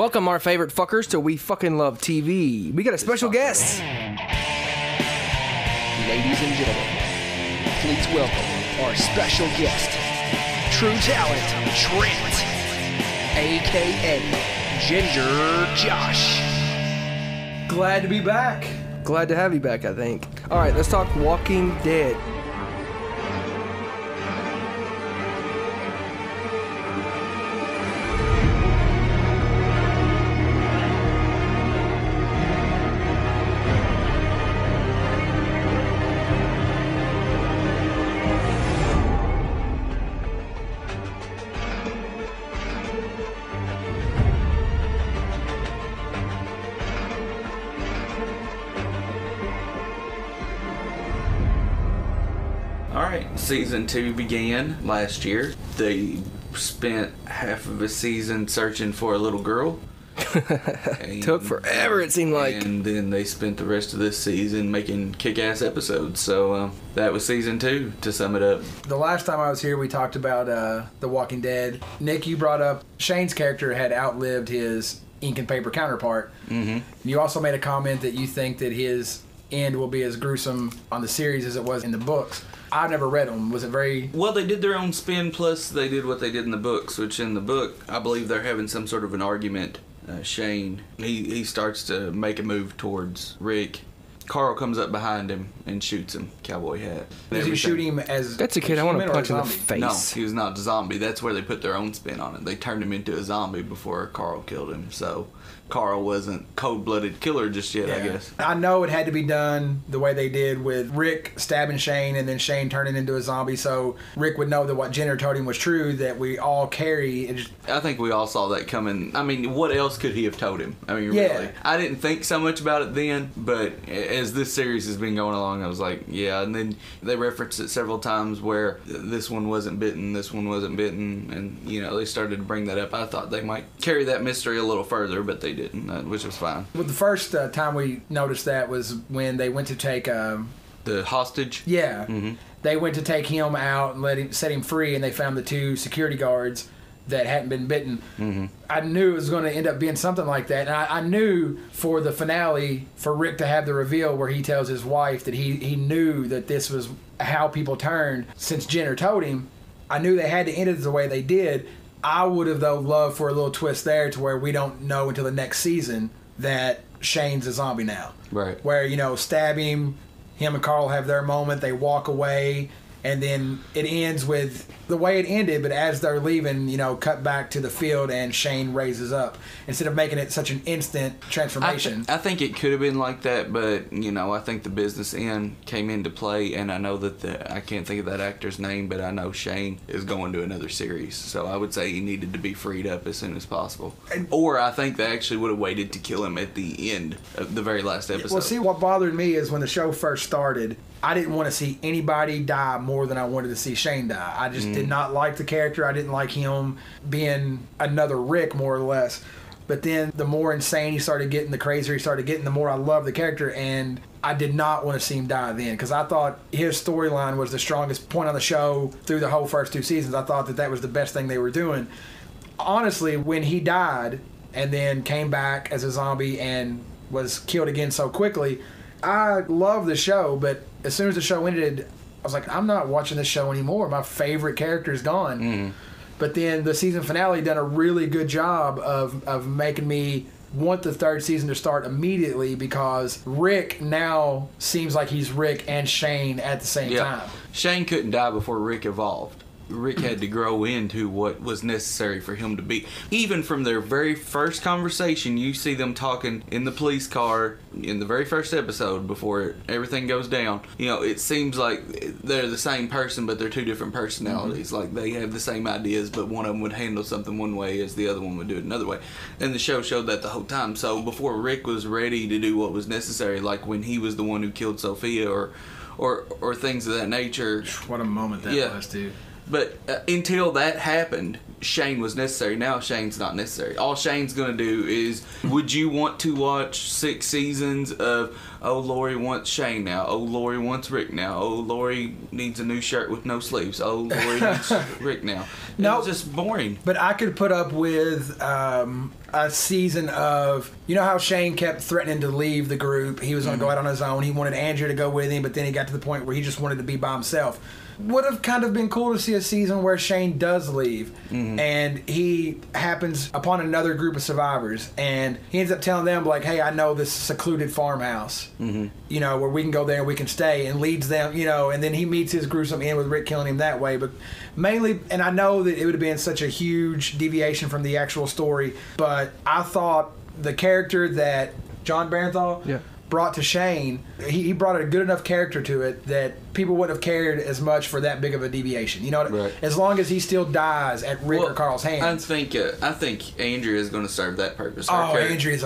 Welcome, our favorite fuckers, to We Fucking Love TV. We got a special guest. Ladies and gentlemen, please welcome our special guest, True Talent Trent, a.k.a. Ginger Josh. Glad to be back. Glad to have you back, I think. All right, let's talk Walking Dead. Season 2 began last year. They spent half of a season searching for a little girl. Took forever, it seemed like. And then they spent the rest of this season making kick-ass episodes. So that was Season 2, to sum it up. The last time I was here, we talked about The Walking Dead. Nick, you brought up Shane's character had outlived his ink and paper counterpart. Mm-hmm. You also made a comment that you think that his end will be as gruesome on the series as it was in the books. I've never read them. Was it very... Well, they did their own spin, plus they did what they did in the books, which in the book, I believe they're having some sort of an argument. Shane, he starts to make a move towards Rick. Carl comes up behind him and shoots him, cowboy hat. Does he shoot him as... That's a kid I want to punch in the face. No, he was not a zombie. That's where they put their own spin on it. They turned him into a zombie before Carl killed him, so... Carl wasn't cold-blooded killer just yet, I guess. I know it had to be done the way they did with Rick stabbing Shane and then Shane turning into a zombie, so Rick would know that what Jenner told him was true, that we all carry. I think we all saw that coming. I mean, what else could he have told him? I mean, really. I didn't think so much about it then, but as this series has been going along, I was like, yeah. And then they referenced it several times where this one wasn't bitten, this one wasn't bitten, and, you know, they started to bring that up. I thought they might carry that mystery a little further, but they didn't, which was fine. Well, the first time we noticed that was when they went to take the hostage. Yeah, they went to take him out and set him free, and they found the two security guards that hadn't been bitten. Mm-hmm. I knew it was going to end up being something like that, and I knew for the finale for Rick to have the reveal where he tells his wife that he knew that this was how people turned since Jenner told him. I knew they had to end it the way they did. I would have, though, loved for a little twist there to where we don't know until the next season that Shane's a zombie now. Right. Where, you know, stab him and Carl have their moment, they walk away, and then it ends with the way it ended, but as they're leaving, you know, cut back to the field and Shane raises up instead of making it such an instant transformation. I think it could have been like that, but, you know, I think the business end came into play, and I know that I can't think of that actor's name, but I know Shane is going to another series, so I would say he needed to be freed up as soon as possible. Or I think they actually would have waited to kill him at the end of the very last episode. Well, see, what bothered me is when the show first started, I didn't want to see anybody die more than I wanted to see Shane die. I just did not like the character. I didn't like him being another Rick, more or less. But then the more insane he started getting, the crazier he started getting, the more I loved the character. And I did not want to see him die then, because I thought his storyline was the strongest point on the show through the whole first 2 seasons. I thought that was the best thing they were doing. Honestly, when he died and then came back as a zombie and was killed again so quickly, I love the show, but as soon as the show ended, I was like, I'm not watching this show anymore. My favorite character is gone. Mm-hmm. But then the season finale done a really good job of making me want the third season to start immediately, because Rick now seems like he's Rick and Shane at the same time. Shane couldn't die before Rick evolved. Rick had to grow into what was necessary for him to be. Even from their very first conversation, you see them talking in the police car in the very first episode before everything goes down. You know, it seems like they're the same person, but they're two different personalities. Mm-hmm. Like, they have the same ideas, but one of them would handle something one way as the other one would do it another way. And the show showed that the whole time. So before Rick was ready to do what was necessary, like when he was the one who killed Sophia or things of that nature. What a moment that was, dude. But until that happened, Shane was necessary. Now Shane's not necessary. All Shane's going to do is, would you want to watch 6 seasons of, oh, Lori wants Shane now. Oh, Lori wants Rick now. Oh, Lori needs a new shirt with no sleeves. Oh, Lori needs Rick now. No, it's just boring. But I could put up with a season of, you know how Shane kept threatening to leave the group. He was going to go out on his own. He wanted Andrea to go with him, but then he got to the point where he just wanted to be by himself. Would have kind of been cool to see a season where Shane does leave, and he happens upon another group of survivors, and he ends up telling them, like, hey, I know this secluded farmhouse, you know, where we can go there and we can stay, and leads them, you know, and then he meets his gruesome end with Rick killing him that way. But mainly, and I know that it would have been such a huge deviation from the actual story, but I thought the character that John Barenthal brought to Shane, he brought a good enough character to it that people wouldn't have cared as much for that big of a deviation. You know, Right. as long as he still dies at Rick or Carl's hands. I think Andrea is going to serve that purpose. Her Oh, character. Andrea's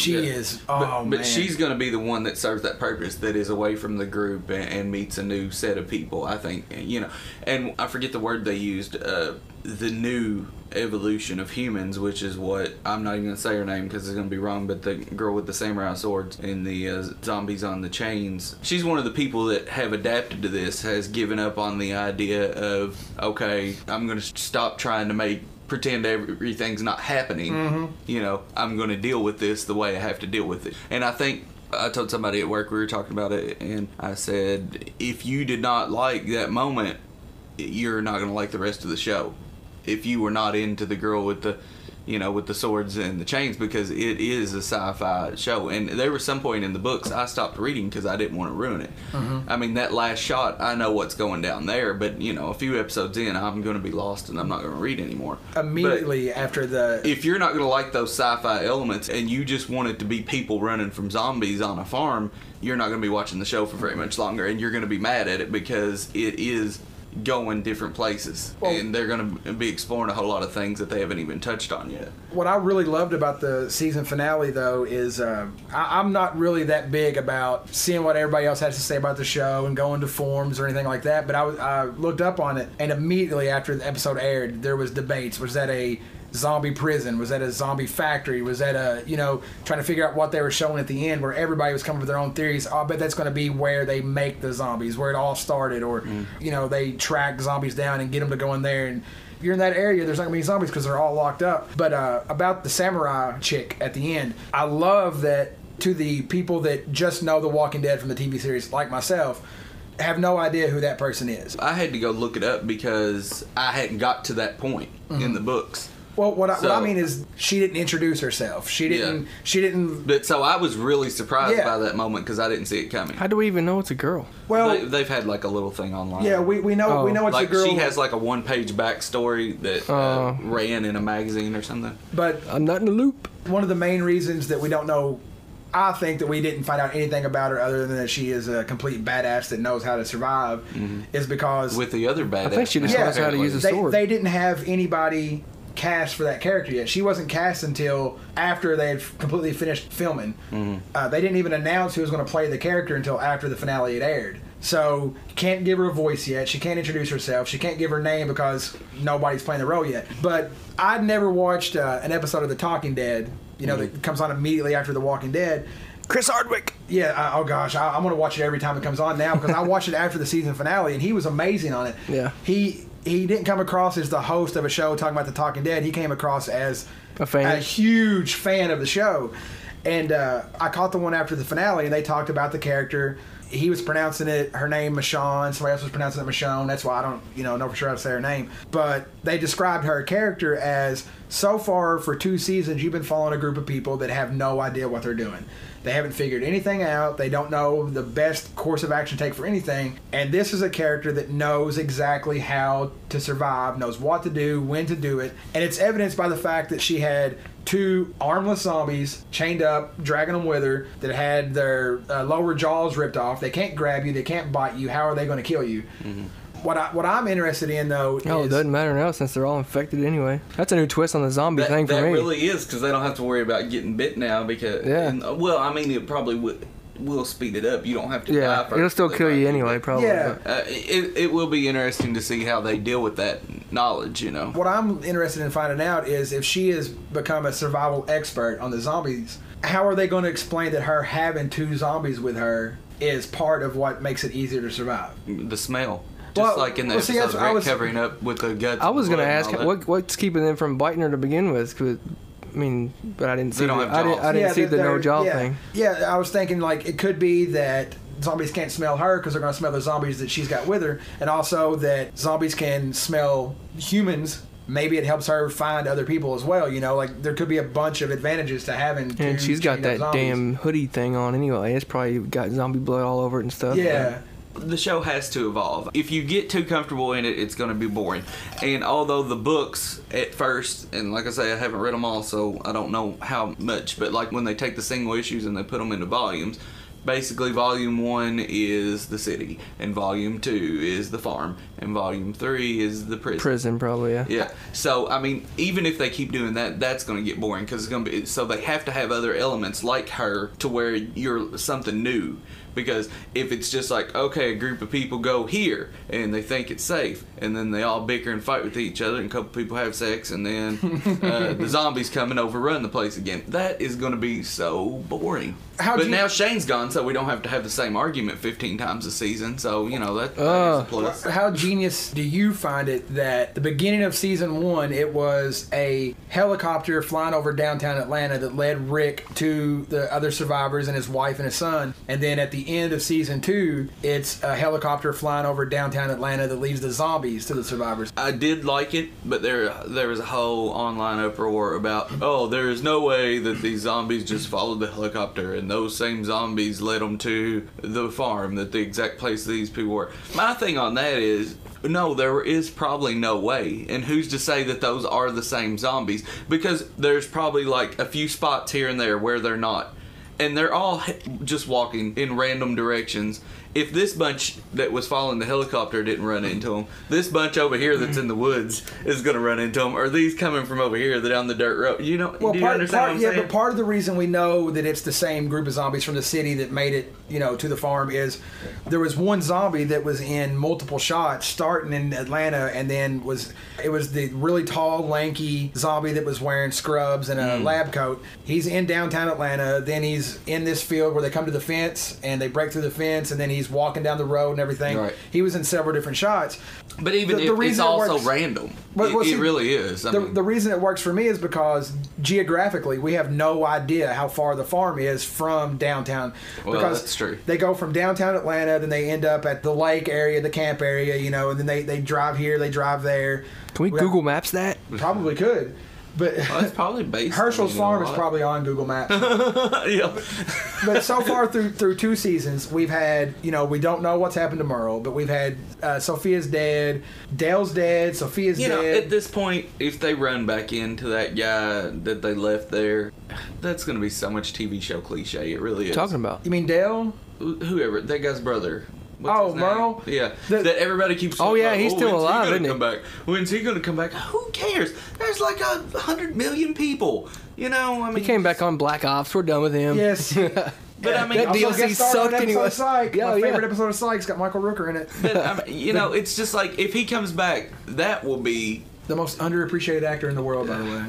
is. Oh, but man. she's going to be the one that serves that purpose, that is away from the group and meets a new set of people, I think. You know, and I forget the word they used, the new evolution of humans, which is what, I'm not even going to say her name because it's going to be wrong, but the girl with the samurai swords and the zombies on the chains, she's one of the people that have adapted to this, has given up on the idea of, okay, I'm going to stop trying to pretend everything's not happening. You know, I'm going to deal with this the way I have to deal with it. And I think I told somebody at work, we were talking about it, and I said, if you did not like that moment, you're not going to like the rest of the show. If you were not into the girl with the, you know, with the swords and the chains, because it is a sci-fi show. And there was some point in the books I stopped reading because I didn't want to ruin it. I mean, that last shot, I know what's going down there, but, you know, a few episodes in, I'm going to be lost and I'm not going to read anymore. Immediately after the... If you're not going to like those sci-fi elements and you just want it to be people running from zombies on a farm, you're not going to be watching the show for very much longer, and you're going to be mad at it because it is going different places, and they're going to be exploring a whole lot of things that they haven't even touched on yet. What I really loved about the season finale, though, is I'm not really that big about seeing what everybody else has to say about the show and going to forums or anything like that, but I looked up on it, and immediately after the episode aired, there was debates. Was that a zombie prison? Was that a zombie factory? Was that a, you know, trying to figure out what they were showing at the end, where everybody was coming with their own theories? Oh, I bet that's going to be where they make the zombies, where it all started, or you know, they track zombies down and get them to go in there. And if you're in that area, there's not going to be zombies because they're all locked up. But about the samurai chick at the end, I love that, to the people that just know The Walking Dead from the TV series, like myself, have no idea who that person is. I had to go look it up because I hadn't got to that point in the books. Well, what I mean is, she didn't introduce herself. She didn't. But so I was really surprised by that moment because I didn't see it coming. How do we even know it's a girl? Well, they've had like a little thing online. yeah, we know it's like a girl. she has like a one-page backstory that ran in a magazine or something. But I'm not in the loop. one of the main reasons that we don't know, I think, that we didn't find out anything about her other than that she is a complete badass that knows how to survive, is because With the other badass. I think she just knows how to use a sword. they didn't have anybody cast for that character yet. She wasn't cast until after they had completely finished filming. They didn't even announce who was going to play the character until after the finale had aired. So, can't give her a voice yet. She can't introduce herself. She can't give her name because nobody's playing the role yet. But I'd never watched an episode of The Talking Dead, you know, that comes on immediately after The Walking Dead. Chris Hardwick. Yeah, oh gosh, I'm going to watch it every time it comes on now, because I watched it after the season finale, and he was amazing on it. Yeah. He didn't come across as the host of a show talking about The Talking Dead. He came across as A fan. a huge fan of the show. And I caught the one after the finale, and they talked about the character. He was pronouncing her name Michonne. Somebody else was pronouncing it Michonne. That's why I don't, know for sure how to say her name. But they described her character as, so far for 2 seasons, you've been following a group of people that have no idea what they're doing. They haven't figured anything out. They don't know the best course of action to take for anything. And this is a character that knows exactly how to survive, knows what to do, when to do it. And it's evidenced by the fact that she had 2 armless zombies chained up, dragging them with her, that had their lower jaws ripped off. They can't grab you. They can't bite you. How are they going to kill you? What I'm interested in, though, is... Oh, it doesn't matter now since they're all infected anyway. That's a new twist on the zombie thing for me. That really is, because they don't have to worry about getting bit now. Because well, I mean, it probably will speed it up. You don't have to die first. It'll still kill you anyway, probably. Yeah. It will be interesting to see how they deal with that knowledge, you know. What I'm interested in finding out is, if she has become a survival expert on the zombies, how are they going to explain that her having 2 zombies with her is part of what makes it easier to survive? The smell. Just like in the episode, Rick covering up with the guts. I was going to ask, what's what's keeping them from biting her to begin with? 'Cause I mean, but I didn't see. They don't have jaws. I didn't see the no jaw yeah. thing. Yeah, I was thinking like it could be that zombies can't smell her because they're going to smell the zombies that she's got with her, and also that zombies can smell humans. Maybe it helps her find other people as well. You know, like there could be a bunch of advantages to having. And she's got that zombies. damn hoodie thing on anyway. It's probably got zombie blood all over it and stuff. Yeah. The show has to evolve. If you get too comfortable in it, it's going to be boring. And although the books at first, and like I say, I haven't read them all, so I don't know how much, but like when they take the single issues and they put them into volumes, basically volume 1 is the city, and volume 2 is the farm, and volume 3 is the prison. Prison, probably, yeah. Yeah. So, I mean, even if they keep doing that, that's going to get boring because it's going to be. So they have to have other elements like her to where you're something new. Because if it's just like, okay, a group of people go here and they think it's safe, and then they all bicker and fight with each other, and a couple people have sex, and then the zombies come and overrun the place again. That is going to be so boring. Now Shane's gone, so we don't have to have the same argument 15 times a season. So, you know, that is a plus. How genius do you find it that the beginning of season 1, it was a helicopter flying over downtown Atlanta that led Rick to the other survivors and his wife and his son, and then at the end of season 2, it's a helicopter flying over downtown Atlanta that leads the zombies to the survivors. I did like it, but there was a whole online uproar about, oh, there is no way that these zombies just followed the helicopter and those same zombies led them to the farm, that the exact place these people were. My thing on that is, no, there is probably no way. And who's to say that those are the same zombies? Because there's probably like a few spots here and there where they're not. And they're all just walking in random directions. If this bunch that was following the helicopter didn't run into them, this bunch over here that's in the woods is going to run into them. Or these coming from over here that on the dirt road. You know, well, do you understand what I'm saying? But part of the reason we know that it's the same group of zombies from the city that made it, you know, to the farm is there was one zombie that was in multiple shots starting in Atlanta, and then it was the really tall, lanky zombie that was wearing scrubs and a lab coat. He's in downtown Atlanta, then he's in this field where they come to the fence and they break through the fence, and then he's walking down the road and everything. Right. He was in several different shots. But even it's also random. It really is. The reason it works for me is because geographically we have no idea how far the farm is from downtown. Well, because that's true. They go from downtown Atlanta, then they end up at the lake area, the camp area, you know, and then they drive here, they drive there. Can we Google Maps that? Probably could. But it's probably based. Herschel's farm is probably on Google Maps. Yeah. But so far through 2 seasons, we've had, you know, we don't know what's happened to Merle, but we've had Sophia's dead, Dale's dead, Sophia's dead. You know, at this point, if they run back into that guy that they left there, that's going to be so much TV show cliche. It really is. Talking about? You mean Dale? Whoever, that guy's brother. What's his name? Merle? Yeah. That everybody keeps talking about. He's still alive, isn't he? Come back? When's he going to come back? Who cares? There's like 100 million people. You know, I mean... He came back on Black Ops. We're done with him. Yes. But I mean... That DLC sucked anyway. Psych. My favorite episode of Psych's got Michael Rooker in it. But, I mean, you know, it's just like, if he comes back, that will be... the most underappreciated actor in the world, by the way.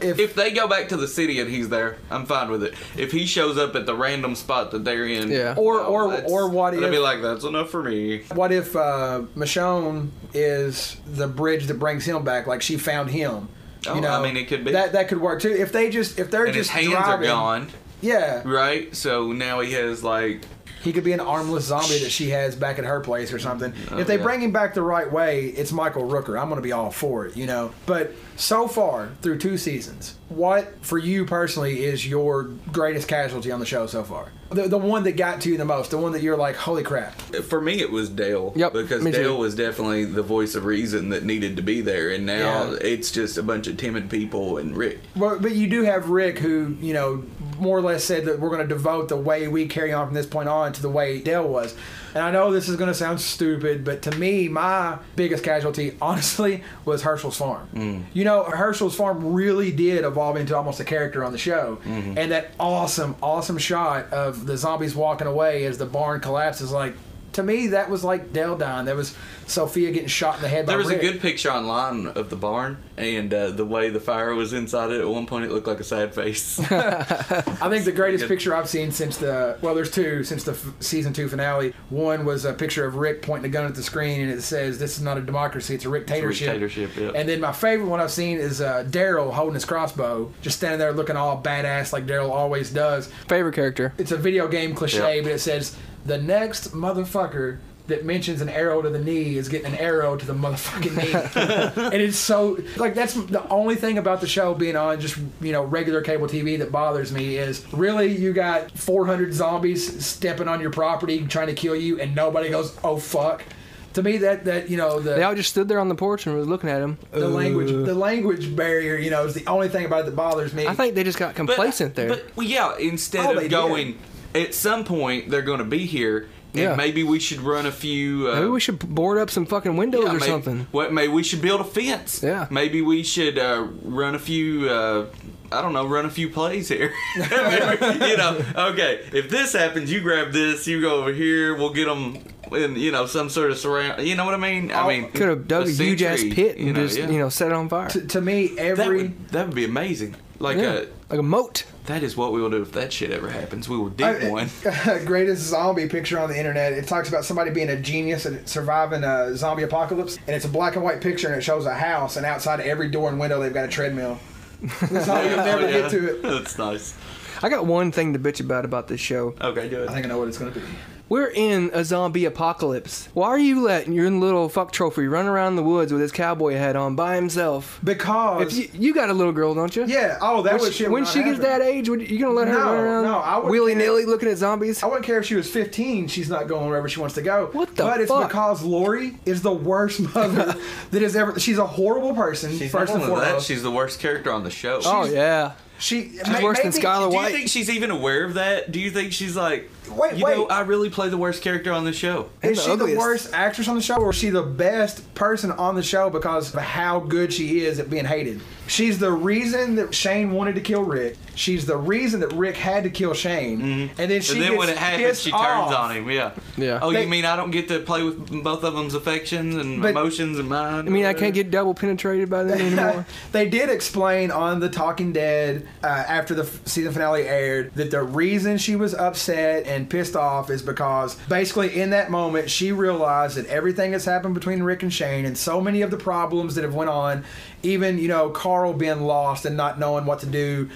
If they go back to the city and he's there, I'm fine with it. If he shows up at the random spot that they're in, or what if... I'd be like, that's enough for me. What if Michonne is the bridge that brings him back? Like, she found him. Oh, you know, I mean, it could be. That could work, too. If they're just his hands driving, are gone. Yeah. Right? So now he has, like... He could be an armless zombie that she has back at her place or something. If they bring him back the right way, it's Michael Rooker. I'm going to be all for it, you know. But so far, through 2 seasons, what, for you personally, is your greatest casualty on the show so far? The one that got to you the most, the one that you're like, holy crap. For me, it was Dale. Yep, because Dale was definitely the voice of reason that needed to be there. And now it's just a bunch of timid people and Rick. Well, but you do have Rick who, you know, more or less said that we're going to devote the way we carry on from this point on to the way Dale was. And I know this is going to sound stupid, but to me, my biggest casualty, honestly, was Herschel's farm. You know, Herschel's farm really did evolve into almost a character on the show. And that awesome, awesome shot of the zombies walking away as the barn collapses, like, to me, that was like Dell dying. That was Sophia getting shot in the head by There was Rick. a good picture online of the barn, and the way the fire was inside it, at one point it looked like a sad face. I think the greatest picture I've seen since there's two, since the season 2 finale. One was a picture of Rick pointing a gun at the screen, and it says, "This is not a democracy, it's a Rick-tatorship." Yeah. And then my favorite one I've seen is Daryl holding his crossbow, just standing there looking all badass like Daryl always does. Favorite character. It's a video game cliche, Yep. but it says, "The next motherfucker that mentions an arrow to the knee is getting an arrow to the motherfucking knee." And it's so, like, that's the only thing about the show being on just, regular cable TV that bothers me is, really, you got 400 zombies stepping on your property trying to kill you and nobody goes, "Oh fuck." To me, They all just stood there on the porch and was looking at him. the language barrier, is the only thing about it that bothers me. I think they just got complacent there. But well, yeah, instead they of going, at some point they're going to be here, and Yeah. maybe we should run a few. Maybe we should board up some fucking windows or maybe, something. Maybe we should build a fence. Yeah. Maybe we should run a few. I don't know, run a few plays here. Maybe, okay, if this happens, you grab this, you go over here, we'll get them in, some sort of surround. You know what I mean? Could have dug a huge ass sentry, pit and just, yeah. set it on fire. to me, that would be amazing. Like Like a moat. that is what we will do if that shit ever happens. We will dig one. Greatest zombie picture on the internet. It talks about somebody being a genius at surviving a zombie apocalypse, and it's a black and white picture, and it shows a house, and outside every door and window they've got a treadmill. That's how you'll never get to it. That's nice. I got one thing to bitch about this show. Okay, do it. I think I know what it's going to be. We're in a zombie apocalypse. Why are you letting your little fuck trophy run around the woods with his cowboy hat on by himself? Because If you got a little girl, don't you? yeah, that was shit. When she gets that age, you gonna let her No, run around no, I wouldn't willy nilly looking at zombies? I wouldn't care if she was 15. She's not going wherever she wants to go. What the But it's fuck? because Lori is the worst mother that has ever. She's a horrible person. She's first not and only that, foremost. she's the worst character on the show. Oh yeah, She's worse than Skylar Do White. you think she's even aware of that? Do you think she's like, Wait. I really play the worst character on the show? Is the she the ugliest. worst actress on the show, or is she the best person on the show because of how good she is at being hated? She's the reason that Shane wanted to kill Rick. She's the reason that Rick had to kill Shane. Mm-hmm. And then she And then gets when it happens, pissed she turns off. on him. Yeah. Yeah. Oh, They- you mean I don't get to play with both of them's affections and But- emotions and mine? I mean, I can't get double penetrated by them anymore. They did explain on The Talking Dead after the season finale aired that the reason she was upset and pissed off is because basically in that moment she realized that everything that's happened between Rick and Shane and so many of the problems that have went on, even Carl being lost and not knowing what to do,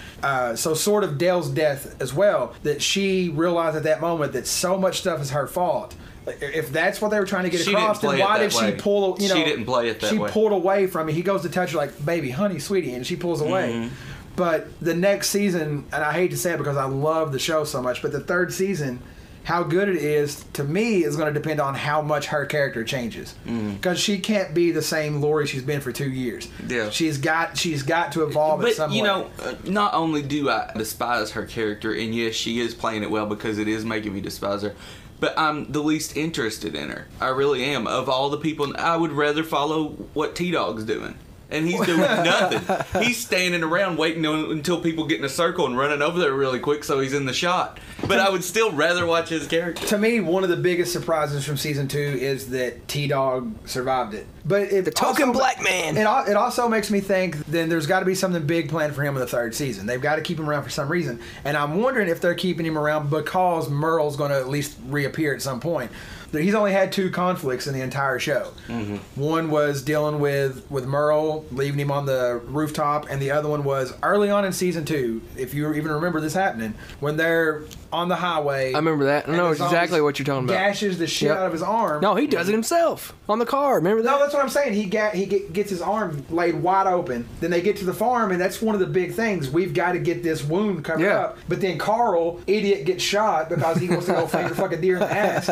so sort of Dale's death as well, that she realized at that moment that so much stuff is her fault. If that's what they were trying to get She across, didn't then play it why that did she way. pull? She didn't play it that she way. pulled away from me. He goes to touch her like, "Baby, honey, sweetie," and she pulls away. Mm-hmm. But the next season, and I hate to say it because I love the show so much, but the third season, how good it is to me is going to depend on how much her character changes, because she can't be the same Lori she's been for 2 years. Yeah. she's got to evolve in some But way. not only do I despise her character, and yes, she is playing it well because it is making me despise her, but I'm the least interested in her. I really am. Of all the people, I would rather follow what T-Dog's doing. And he's doing nothing. He's standing around waiting until people get in a circle and running over there really quick so he's in the shot. But I would still rather watch his character. To me, one of the biggest surprises from season 2 is that T-Dog survived it. But The token black man. It also makes me think then there's got to be something big planned for him in the third season. They've got to keep him around for some reason. And I'm wondering if they're keeping him around because Merle's going to at least reappear at some point. He's only had 2 conflicts in the entire show. Mm-hmm. One was dealing with Merle, leaving him on the rooftop, and the other one was early on in season 2, if you even remember this happening, when they're on the highway. I remember that. I know and the exactly zombies what you're talking about. Gashes the shit Yep. out of his arm. No, he does it himself on the car. Remember that? No, that's what I'm saying. He gets his arm laid wide open. Then they get to the farm, and that's one of the big things. We've got to get this wound covered Yeah. up. But then Carl, idiot, gets shot because he wants to go finger fuck a deer in the ass,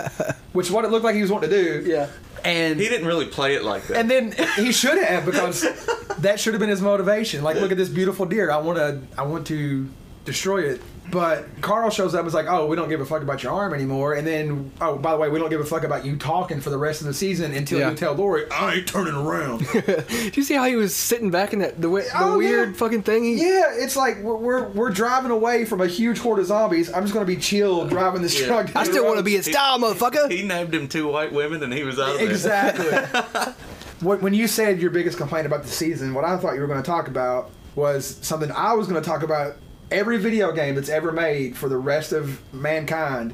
which is what it looked like he was wanting to do. Yeah. And He didn't really play it like that. and then he should have, because that should have been his motivation. Like, look at this beautiful deer. I want to destroy it. But Carl shows up and is like, oh, we don't give a fuck about your arm anymore. And then, oh, by the way, we don't give a fuck about you talking for the rest of the season until you tell Lori, I ain't turning around. Did you see how he was sitting back in the weird fucking thing? Yeah, it's like we're driving away from a huge horde of zombies. I'm just going to be chill driving this truck. I still want to be in style, motherfucker. He named him 2 white women and he was out there. Exactly. When you said your biggest complaint about the season, what I thought you were going to talk about was something I was going to talk about. Every video game that's ever made for the rest of mankind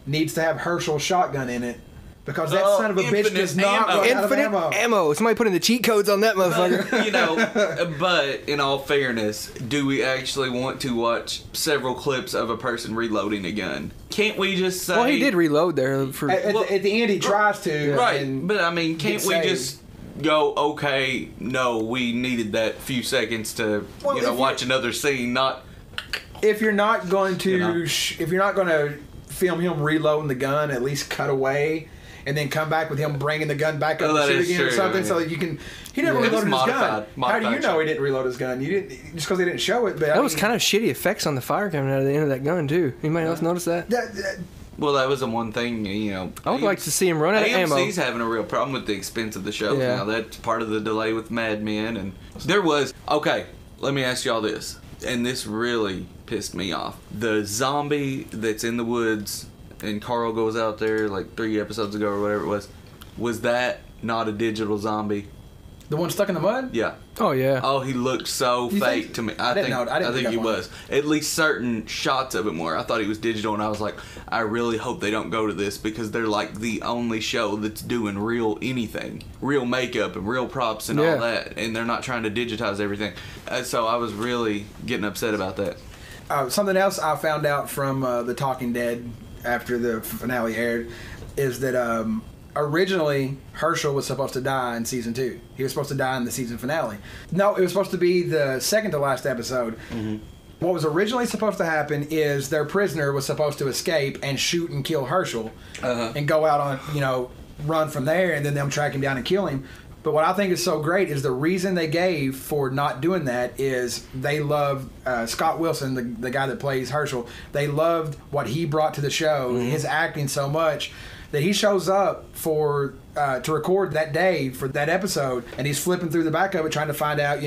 needs to have Herschel's shotgun in it. Because that son of a bitch does not run out of ammo. Somebody put in the cheat codes on that motherfucker. But in all fairness, do we actually want to watch several clips of a person reloading a gun? Can't we just say... Well, he did reload there. At the end, he tries to. Right, but I mean, can't we just go, okay, no, we needed that few seconds to watch another scene, not... If you're not going to, if you're not going to film him reloading the gun, at least cut away, and then come back with him bringing the gun back up to shoot again or something, so that you can. He never reloaded his gun. How do you know he didn't reload his gun? You didn't just because they didn't show it. But that was kind of shitty effects on the fire coming out of the end of that gun too. Anybody else notice that? Well, that was the one thing, I would like to see him run out of ammo. AMC's having a real problem with the expense of the shows now. That's part of the delay with Mad Men, and there was let me ask y'all this, and this really pissed me off. The zombie that's in the woods and Carl goes out there like 3 episodes ago or whatever it was that not a digital zombie? The one stuck in the mud? Yeah. Oh yeah. Oh, he looked so fake to me. I think he was. At least certain shots of him were. I thought he was digital, and I was like, I really hope they don't go to this, because they're like the only show that's doing real anything, real makeup and real props and all that, and they're not trying to digitize everything. So I was really getting upset about that. Something else I found out from The Talking Dead after the finale aired is that originally Herschel was supposed to die in season 2. He was supposed to die in the season finale. No, it was supposed to be the second to last episode. Mm-hmm. What was originally supposed to happen is their prisoner was supposed to escape and shoot and kill Herschel and go out on, run from there, and then them track him down and kill him. But what I think is so great is the reason they gave for not doing that is they loved Scott Wilson, the guy that plays Herschel. They loved what he brought to the show, his acting so much, that he shows up to record that day for that episode, and he's flipping through the back of it trying to find out,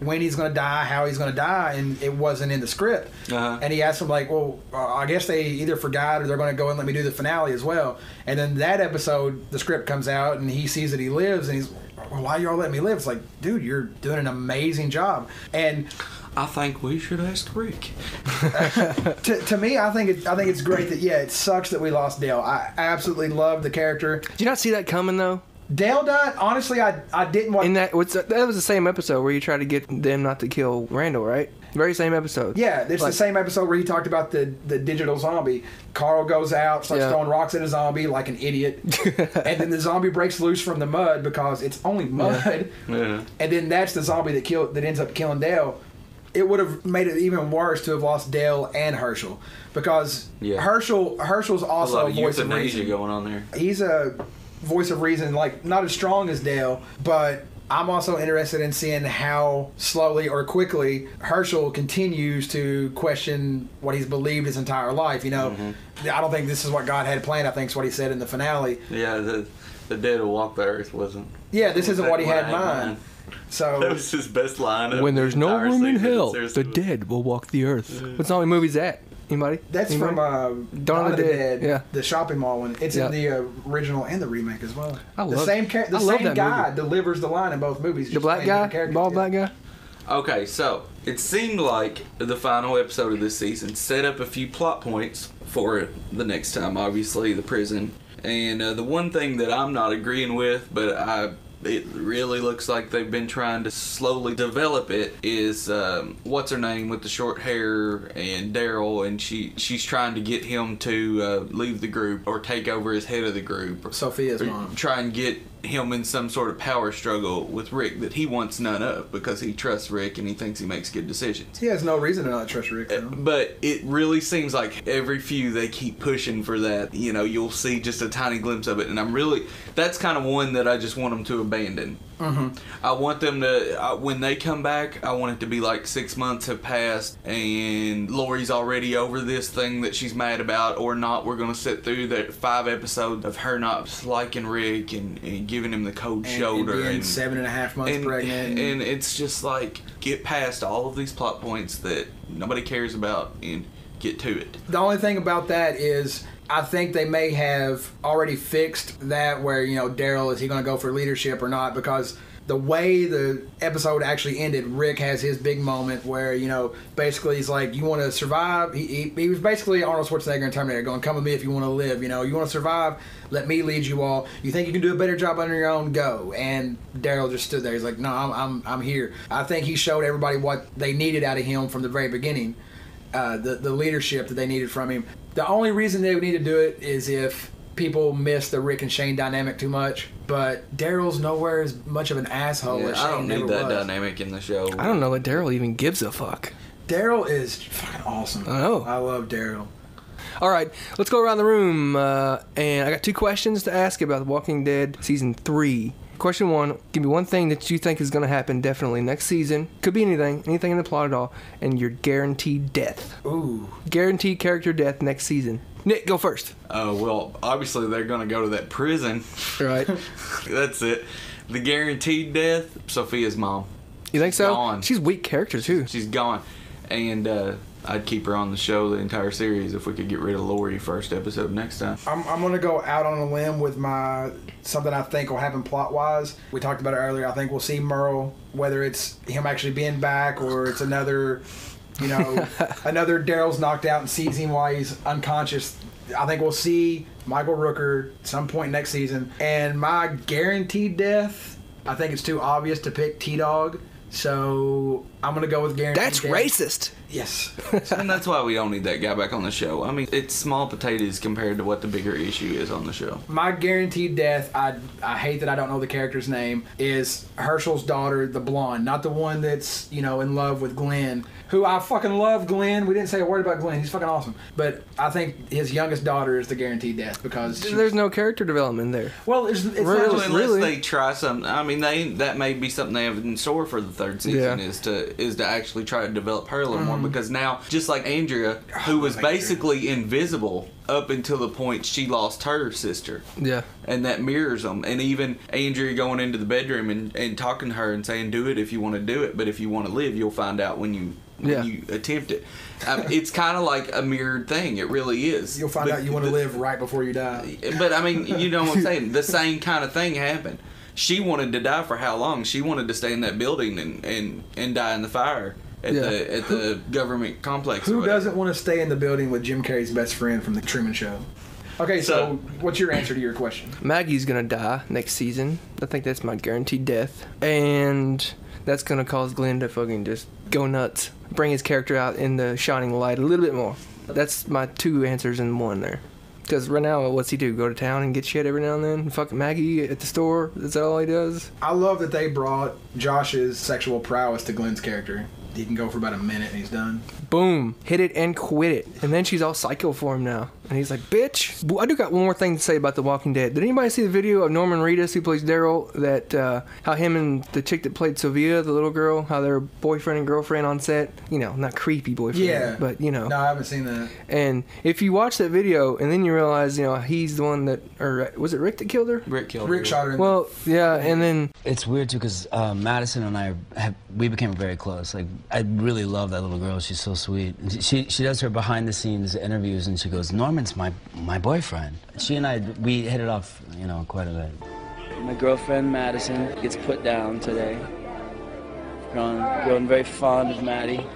when he's going to die, how he's going to die, and it wasn't in the script. And he asked him, like, well, I guess they either forgot or they're going to go and let me do the finale as well. And then that episode, the script comes out, and he sees that he lives, and he's, well, why y'all letting me live? It's like, dude, you're doing an amazing job. And I think we should ask Rick. to me, I think it's great that it sucks that we lost Dale. I absolutely love the character. Did you not see that coming though? Dale died. Honestly, I didn't want. That was the same episode where you tried to get them not to kill Randall, right? Very same episode. Yeah, it's the same episode where he talked about the digital zombie. Carl goes out, starts throwing rocks at a zombie like an idiot, and then the zombie breaks loose from the mud because it's only mud. Yeah. And then that's the zombie that ends up killing Dale. It would have made it even worse to have lost Dale and Herschel, because Herschel's also a voice of reason going on there. He's a voice of reason, like not as strong as Dale, but I'm also interested in seeing how slowly or quickly Herschel continues to question what he's believed his entire life. I don't think this is what God had planned. I think it's what he said in the finale. Yeah, the dead will walk the earth wasn't. Yeah, this isn't what he had in mind. So that was his best line. When there's no room in hell, the dead will walk the earth. What zombie movie's that? Anybody? That's from Dawn of the Dead. Yeah, the shopping mall one. It's in the original and the remake as well. The same guy delivers the line in both movies. The black guy, bald black guy. Okay, so it seemed like the final episode of this season set up a few plot points for the next time. Obviously, the prison, and the one thing that I'm not agreeing with, but it really looks like they've been trying to slowly develop it, is what's her name with the short hair and Daryl, and she's trying to get him to leave the group or take over as head of the group. Sophia's mom. Try and get him in some sort of power struggle with Rick that he wants none of because he trusts Rick and he thinks he makes good decisions. He has no reason to not trust Rick, though. But it really seems like every few they keep pushing for that. You know, you'll see just a tiny glimpse of it, and that's kind of one that I just want them to abandon. I want them to, when they come back, I want it to be like 6 months have passed and Lori's already over this thing that she's mad about or not. We're going to sit through that 5 episodes of her not liking Rick and giving him the cold shoulder. And 7.5 months pregnant. And it's just like, get past all of these plot points that nobody cares about and get to it. The only thing about that is I think they may have already fixed that where, you know, Daryl, is he going to go for leadership or not? Because the way the episode actually ended, Rick has his big moment where, you know, basically he's like, you want to survive? He was basically Arnold Schwarzenegger in Terminator going, come with me if you want to live. You know, you want to survive? Let me lead you all. You think you can do a better job on your own? Go. And Daryl just stood there. He's like, no, I'm here. I think he showed everybody what they needed out of him from the very beginning. The leadership that they needed from him. The only reason they would need to do it is if people miss the Rick and Shane dynamic too much. But Daryl's nowhere as much of an asshole as Shane I don't never need that was. dynamic in the show. I don't know that Daryl even gives a fuck. Daryl is fucking awesome. I know. I love Daryl. All right, let's go around the room. And I got 2 questions to ask about The Walking Dead Season 3. Question 1, give me one thing that you think is going to happen definitely next season. Could be anything in the plot at all. And your guaranteed death. Ooh. Guaranteed character death next season. Nick, go first. Well, obviously they're going to go to that prison. Right. That's it. The guaranteed death, Sophia's mom. You think so? Gone. She's a weak character, too. She's gone. And I'd keep her on the show the entire series if we could get rid of Lori first episode next time. I'm going to go out on a limb with something I think will happen plot-wise. We talked about it earlier. I think we'll see Merle, whether it's him actually being back or it's another, you know, another Daryl's knocked out and sees him while he's unconscious. I think we'll see Michael Rooker at some point next season. And my guaranteed death, I think it's too obvious to pick T-Dog. So I'm going to go with guaranteed That's death. racist. Yes. And that's why we don't need that guy back on the show. I mean, it's small potatoes compared to what the bigger issue is on the show. My guaranteed death, I hate that I don't know the character's name, is Herschel's daughter, the blonde. Not the one that's, you know, in love with Glenn. Who I fucking love Glenn. We didn't say a word about Glenn. He's fucking awesome. But I think his youngest daughter is the guaranteed death because There's no character development there. Well, it's not Really, just unless they try something. I mean, that may be something they have in store for the 3rd season is to actually try to develop her a little more because now, just like Andrea, who was basically invisible up until the point she lost her sister. Yeah. And that mirrors them. And even Andrea going into the bedroom and talking to her and saying, do it if you want to do it, but if you want to live, you'll find out when you attempt it. It's kind of like a mirrored thing. It really is. You'll find out you want to live right before you die. But I mean, you know what I'm saying? The same kind of thing happened. She wanted to die for how long? She wanted to stay in that building and die in the fire at the government complex. Who doesn't want to stay in the building with Jim Carrey's best friend from The Truman Show? Okay, so what's your answer to your question? Maggie's gonna die next season. I think that's my guaranteed death. And that's gonna cause Glenn to fucking just go nuts. Bring his character out in the shining light a little bit more. That's my 2 answers in one there. Because right now, what's he do? Go to town and get shit every now and then? Fuck Maggie at the store? Is that all he does? I love that they brought Josh's sexual prowess to Glenn's character. He can go for about a minute and he's done. Boom. Hit it and quit it. And then she's all psycho for him now. And he's like, bitch. I do got one more thing to say about The Walking Dead. Did anybody see the video of Norman Reedus, who plays Daryl, that how him and the chick that played Sylvia, the little girl, how they're boyfriend and girlfriend on set? You know, not creepy boyfriend, but you know. No, I haven't seen that. And if you watch that video and then you realize, you know, he's the one that, or was it Rick that killed her? Rick killed her. Rick shot her. Well, yeah, and then... It's weird, too, because Madison and I, we became very close. Like, I really love that little girl. She's so sweet. She does her behind-the-scenes interviews, and she goes, Norman's my boyfriend. She and I, we hit it off, you know, quite a bit. My girlfriend, Madison, gets put down today. Growing very fond of Maddie,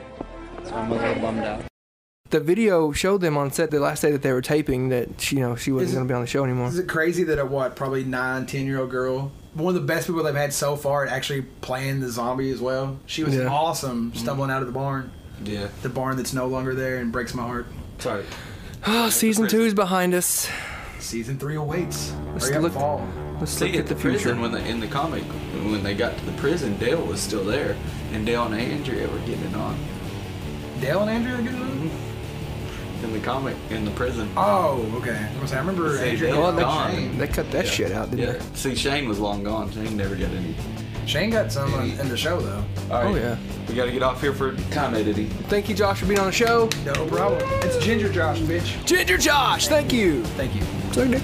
so I'm a little bummed out. The video showed them on set the last day that they were taping that, you know, she wasn't going to be on the show anymore. Is it crazy that a, probably 9, 10-year-old girl, one of the best people they've had so far at actually playing the zombie as well? She was awesome stumbling out of the barn. Yeah. The barn that's no longer there and breaks my heart. Sorry. Oh, season 2 is behind us. Season 3 awaits. Let's Hurry up, look- fall. Let's See, look at at the the future. prison, in the comic, when they got to the prison, Dale was still there, and Dale and Andrea were getting it on. Dale and Andrea getting on? In the comic, in the prison. Oh, okay. I remember See, Andrea. Dale Well, was they, gone. they cut that shit out, didn't Yeah. See, Shane was long gone. Shane never got any. Shane got some in the show though. All right. Oh, yeah. We got to get off here for time editing. they? Thank you, Josh, for being on the show. No problem. It's Ginger Josh, bitch. Ginger Josh, thank you. Thank you. Suck dick.